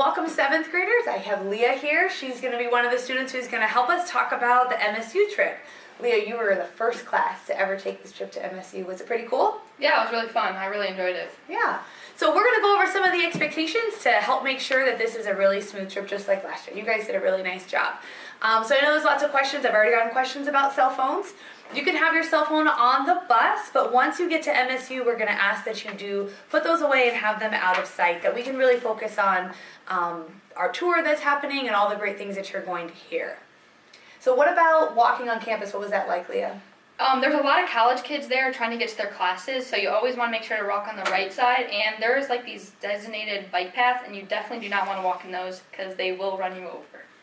Welcome 7th graders. I have Leah here. She's going to be one of the students who's going to help us talk about the MSU trip. Leah, you were the first class to ever take this trip to MSU. Was it pretty cool? Yeah, it was really fun. I really enjoyed it. Yeah. So we're going to go over some of the expectations to help make sure that this is a really smooth trip just like last year. You guys did a really nice job. So I know there's lots of questions. I've already gotten questions about cell phones. You can have your cell phone on the bus, but once you get to MSU, we're going to ask that you do put those away and have them out of sight, that we can really focus on our tour that's happening and all the great things that you're going to hear. So what about walking on campus? What was that like, Leah? There's a lot of college kids there trying to get to their classes, so you always want to make sure to walk on the right side, and there's like these designated bike paths, and you definitely do not want to walk in those because they will run you over.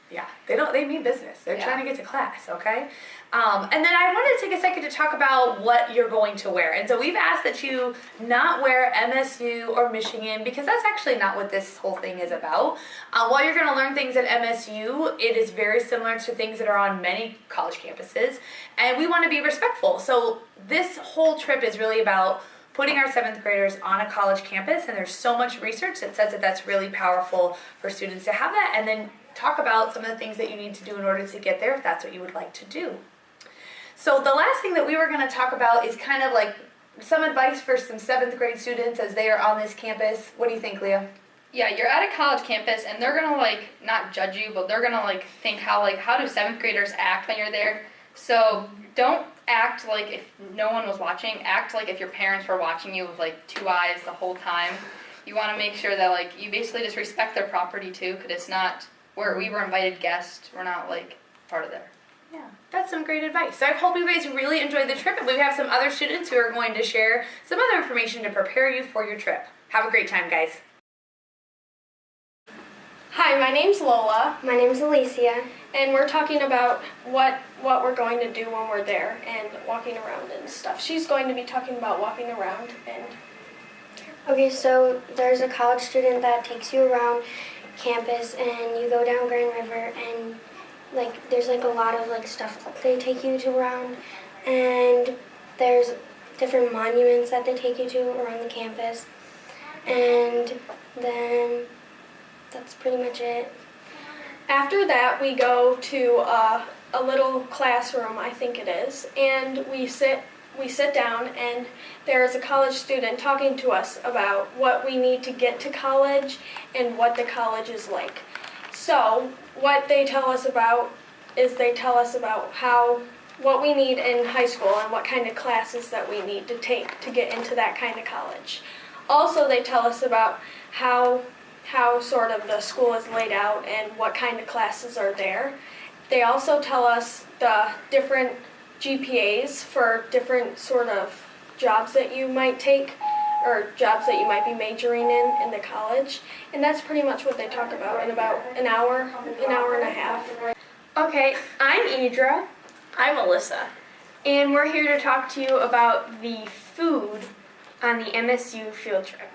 Yeah, they mean business. They're trying to get to class, okay? And then I wanted to take a second to talk about what you're going to wear. And so we've asked that you not wear MSU or Michigan because that's actually not what this whole thing is about. While you're going to learn things at MSU, it is very similar to things that are on many college campuses. And we want to be respectful. So this whole trip is really about putting our 7th graders on a college campus. And there's so much research that says that that's really powerful for students to have that. And then talk about some of the things that you need to do in order to get there if that's what you would like to do. So the last thing that we were going to talk about is kind of like some advice for some 7th grade students as they are on this campus. What do you think, Leah? Yeah, you're at a college campus and they're going to not judge you, but they're going to think how do 7th graders act when you're there. So don't act like if no one was watching. Act like if your parents were watching you with 2 eyes the whole time. You want to make sure that you basically just respect their property too, because it's not where we were invited guests. We're not part of there. Yeah, that's some great advice. So I hope you guys really enjoyed the trip, and we have some other students who are going to share some other information to prepare you for your trip. Have a great time, guys. Hi, my name's Lola. My name's Alicia. And we're talking about what we're going to do when we're there and walking around and stuff. She's going to be talking about walking around and... Okay, so there's a college student that takes you around campus and you go down Grand River and there's a lot of stuff that they take you to around, and there's different monuments that they take you to around the campus, and then that's pretty much it. After that, we go to a little classroom, I think it is, and we sit down, and there's a college student talking to us about what we need to get to college and what the college is like. So what they tell us about is what we need in high school and what kind of classes that we need to take to get into that kind of college. Also, they tell us about how sort of the school is laid out and what kind of classes are there. They also tell us the different GPAs for different sort of jobs that you might take or jobs that you might be majoring in the college. And that's pretty much what they talk about in about an hour and a half. Okay, I'm Idra. I'm Alyssa. And we're here to talk to you about the food on the MSU field trip.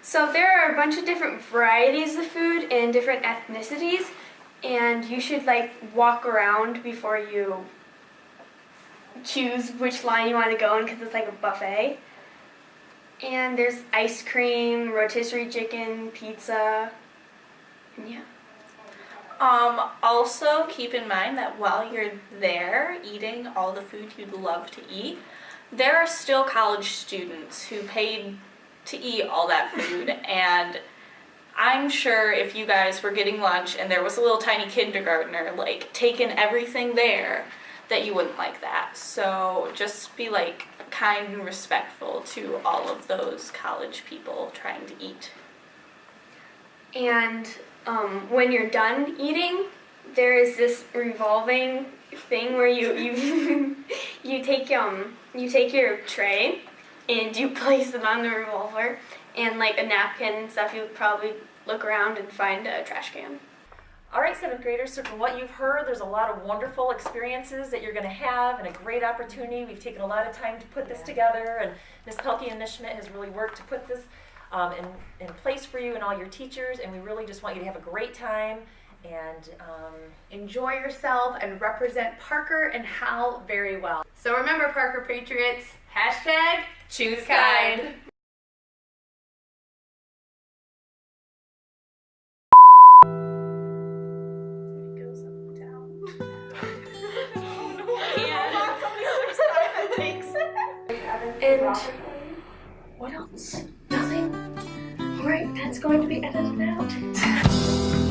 So there are a bunch of different varieties of food and different ethnicities, and you should walk around before you choose which line you want to go in because it's like a buffet. And there's ice cream, rotisserie chicken, pizza, and yeah. Also, keep in mind that while you're there eating all the food you'd love to eat, there are still college students who paid to eat all that food, and I'm sure if you guys were getting lunch and there was a little tiny kindergartner taking everything there, that you wouldn't like that. So just be kind and respectful to all of those college people trying to eat. And when you're done eating, there is this revolving thing where you you take your tray and you place it on the revolver, and a napkin and stuff. You would probably look around and find a trash can. All right, 7th graders, so from what you've heard, there's a lot of wonderful experiences that you're going to have and a great opportunity. We've taken a lot of time to put this together, and Ms. Pelkey and Ms. Schmidt has really worked to put this in place for you and all your teachers, and we really just want you to have a great time and Enjoy yourself and represent Parker and Hal very well. So remember, Parker Patriots, #choose kind. And what else? Nothing? Alright, that's going to be edited out.